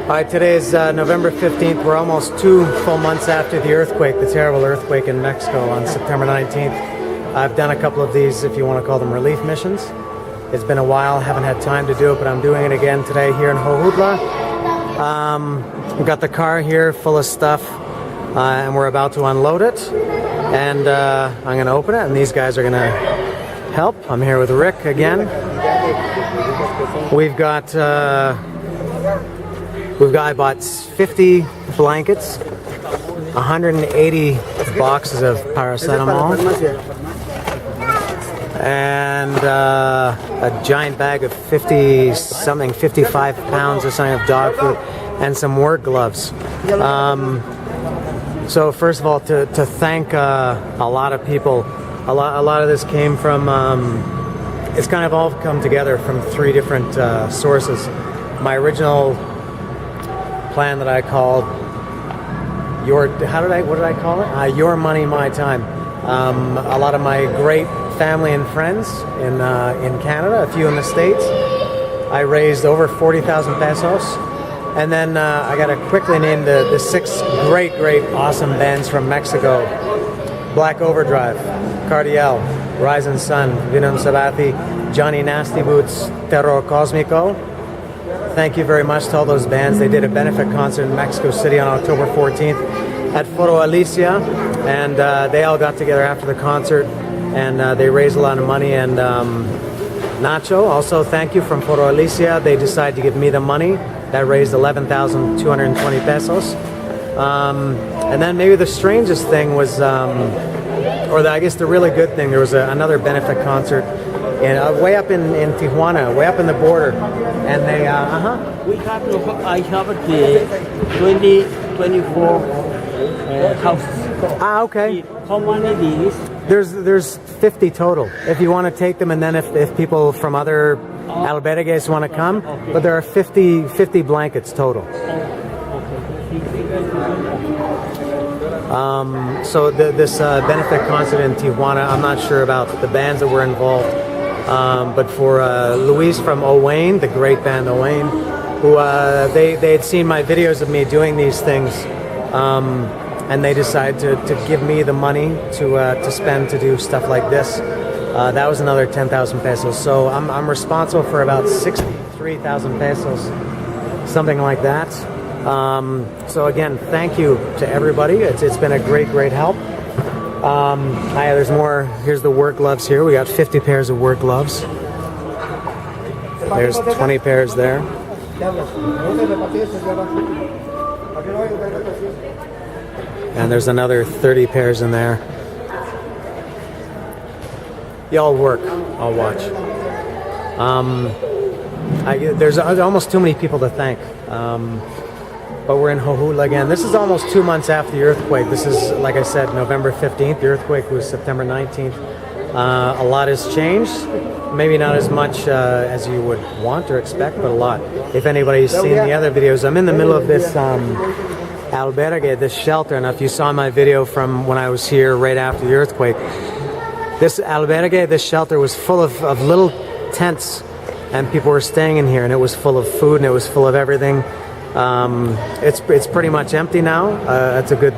All right, today is November 15th. We're almost 2 full months after the earthquake, the terrible earthquake in Mexico on September 19th. I've done a couple of these, if you want to call them relief missions. It's been a while, haven't had time to do it, but I'm doing it again today here in Jojutla. We've got the car here full of stuff, and we're about to unload it. And I'm going to open it, and these guys are going to help. I'm here with Rick again. I bought 50 blankets, 180 boxes of paracetamol, and a giant bag of 55 pounds or something of dog food, and some work gloves. So first of all, to thank a lot of people. A lot of this came from, it's kind of all come together from 3 different sources. My original plan that I called what did I call it? Your Money, My Time. A lot of my great family and friends in Canada, a few in the States. I raised over 40,000 pesos. And then I got to quickly name the 6 great, awesome bands from Mexico. Black Overdrive, Cardiel, Rise and Sun, Vinum Sabati, Johnny Nasty Boots, Terror Cosmico. Thank you very much to all those bands. They did a benefit concert in Mexico City on October 14th at Foro Alicia, and they all got together after the concert, and they raised a lot of money. And Nacho, also thank you from Foro Alicia. They decided to give me the money. That raised 11,220 pesos. And then maybe the strangest thing was, I guess the really good thing, there was another benefit concert way up in Tijuana, way up in the border, and they I have the 24 houses. Okay. How many is? There's 50 total. If you want to take them, and then if people from other albergues want to come, but there are 50 blankets total. So this benefit concert in Tijuana, I'm not sure about the bands that were involved, but for Luis from Owain, the great band Owain, who they had seen my videos of me doing these things, and they decided to give me the money to spend to do stuff like this. That was another 10,000 pesos. So I'm responsible for about 63,000 pesos, something like that. So again, thank you to everybody. It's been a great help. There's more. Here's the work gloves here. We got 50 pairs of work gloves. There's 20 pairs there. And there's another 30 pairs in there. Y'all work. I'll watch. There's almost too many people to thank. But we're in Jojutla again. This is almost 2 months after the earthquake. This is, like I said, November 15th. The earthquake was September 19th. A lot has changed. Maybe not as much as you would want or expect, but a lot. If anybody's seen the other videos, I'm in the middle of this albergue, this shelter. And if you saw my video from when I was here right after the earthquake, this albergue, this shelter was full of little tents, and people were staying in here, and it was full of food, and it was full of everything. It's pretty much empty now. It's a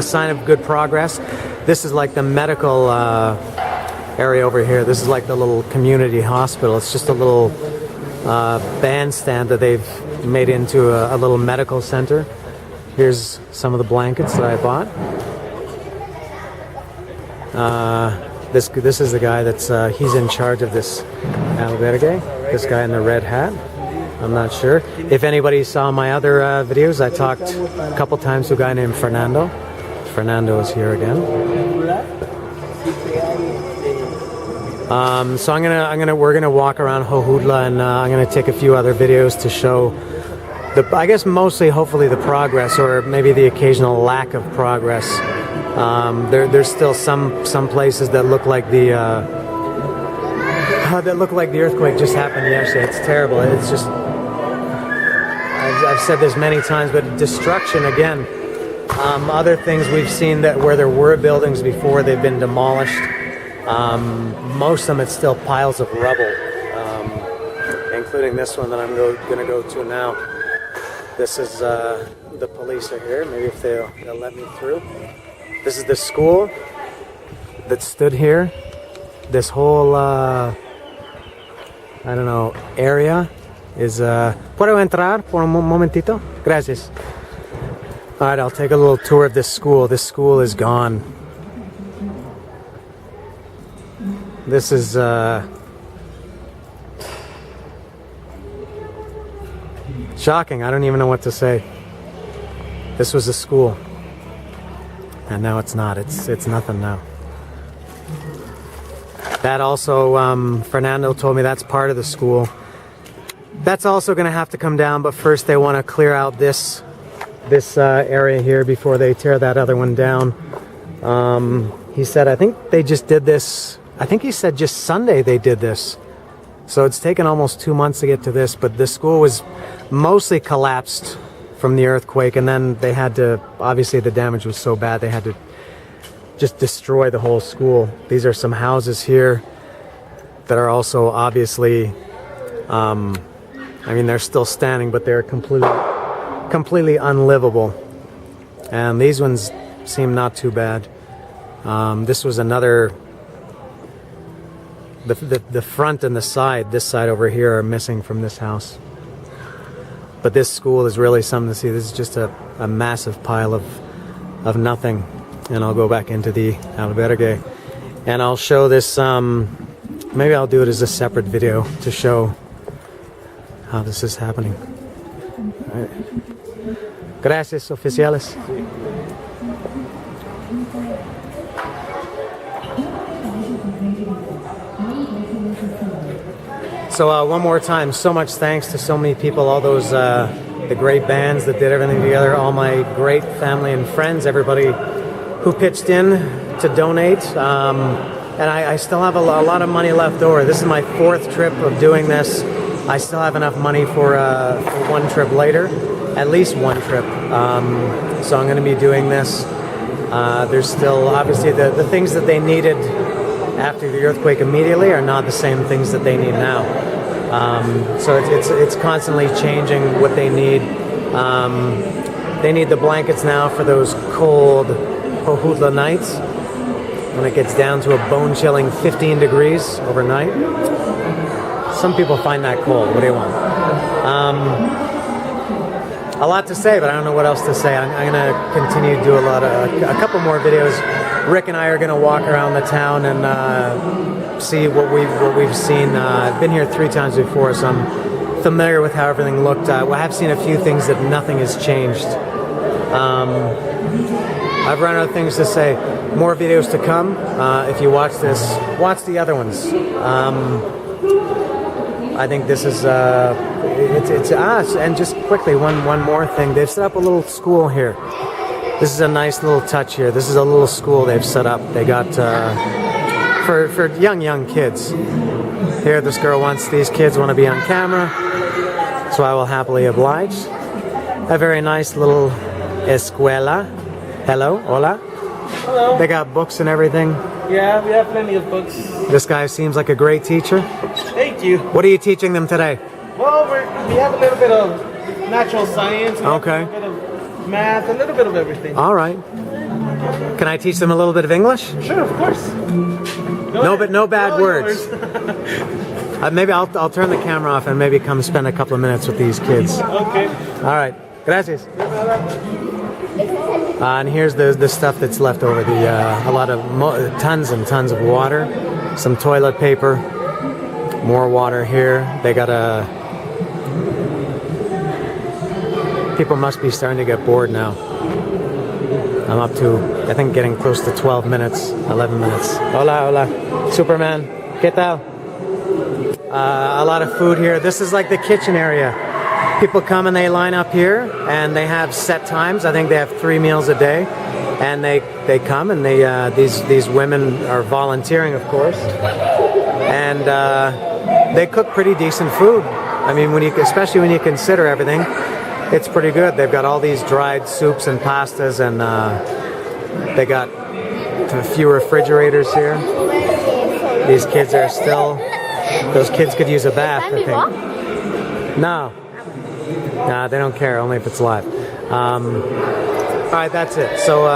sign of good progress. This is like the medical area over here. This is like the little community hospital. It's just a little bandstand that they've made into a little medical center. Here's some of the blankets that I bought. This is the guy that's he's in charge of this albergue. This guy in the red hat. I'm not sure. If anybody saw my other videos, I talked a couple times to a guy named Fernando. Fernando is here again. So we're gonna walk around Jojutla, and I'm gonna take a few other videos to show I guess mostly, hopefully, the progress, or maybe the occasional lack of progress. There's still some places that look like the earthquake just happened yesterday. It's terrible. It's just, I've said this many times, but destruction again. Other things we've seen that where there were buildings before, they've been demolished. Most of them, it's still piles of rubble, including this one that I'm going to go to now. This is the police are here. Maybe if they'll let me through. This is the school that stood here. This whole I don't know area is. ¿Puedo entrar por un momentito? Gracias. All right, I'll take a little tour of this school. This school is gone. This is shocking. I don't even know what to say. This was a school, and now it's not. It's nothing now. That also, Fernando told me that's part of the school. That's also going to have to come down, but first they want to clear out this area here before they tear that other one down. He said, I think they just did this. I think he said just Sunday they did this. So it's taken almost 2 months to get to this, but the school was mostly collapsed from the earthquake, and then they had to, obviously the damage was so bad, they had to just destroy the whole school. These are some houses here that are also obviously, I mean, they're still standing, but they're completely unlivable. And these ones seem not too bad. This was another, the front and the side, this side over here are missing from this house. But this school is really something to see. This is just a massive pile of nothing. And I'll go back into the albergue. And I'll show this, maybe I'll do it as a separate video to show how this is happening. All right. Gracias, oficiales. So one more time, so much thanks to so many people, all those the great bands that did everything together, all my great family and friends, everybody who pitched in to donate. And I still have a lot of money left over. This is my 4th trip of doing this. I still have enough money for one trip later, at least one trip. So I'm going to be doing this. There's still, obviously, the things that they needed after the earthquake immediately are not the same things that they need now. So it's constantly changing what they need. They need the blankets now for those cold Jojutla nights when it gets down to a bone-chilling 15 degrees overnight. Some people find that cold. What do you want? A lot to say, but I don't know what else to say. I'm going to continue to do a couple more videos. Rick and I are going to walk around the town and see what we've seen. I've been here 3 times before, so I'm familiar with how everything looked. I have seen a few things that nothing has changed. I've run out of things to say. More videos to come. If you watch this, watch the other ones. I think this is it's us. And just quickly, one more thing. They've set up a little school here. This is a nice little touch here. This is a little school they've set up. They got for young kids. Here, this girl wants, these kids want to be on camera, so I will happily oblige. A very nice little escuela. Hello, hola. Hello. They got books and everything. Yeah, we have plenty of books. This guy seems like a great teacher. Thank you. What are you teaching them today? Well, we have a little bit of natural science. Okay. A little bit of math, a little bit of everything. All right. Can I teach them a little bit of English? Sure, of course. No bad words. Maybe I'll turn the camera off and maybe come spend a couple of minutes with these kids. Okay. All right. Gracias. And here's the stuff that's left over. A lot of tons and tons of water, some toilet paper, more water here. They got people must be starting to get bored now. I'm up to, I think, getting close to 12 minutes, 11 minutes. Hola, hola. Superman, ¿qué tal? A lot of food here. This is like the kitchen area. People come and they line up here, and they have set times. I think they have 3 meals a day, and they come and these women are volunteering, of course, and they cook pretty decent food. I mean, especially when you consider everything, it's pretty good. They've got all these dried soups and pastas, and they got a few refrigerators here. These kids are still. Those kids could use a bath, I think. No. Nah, they don't care, only if it's live. All right, that's it. So,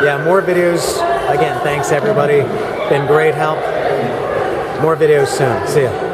yeah, more videos. Again, thanks everybody. Been great help. More videos soon. See ya.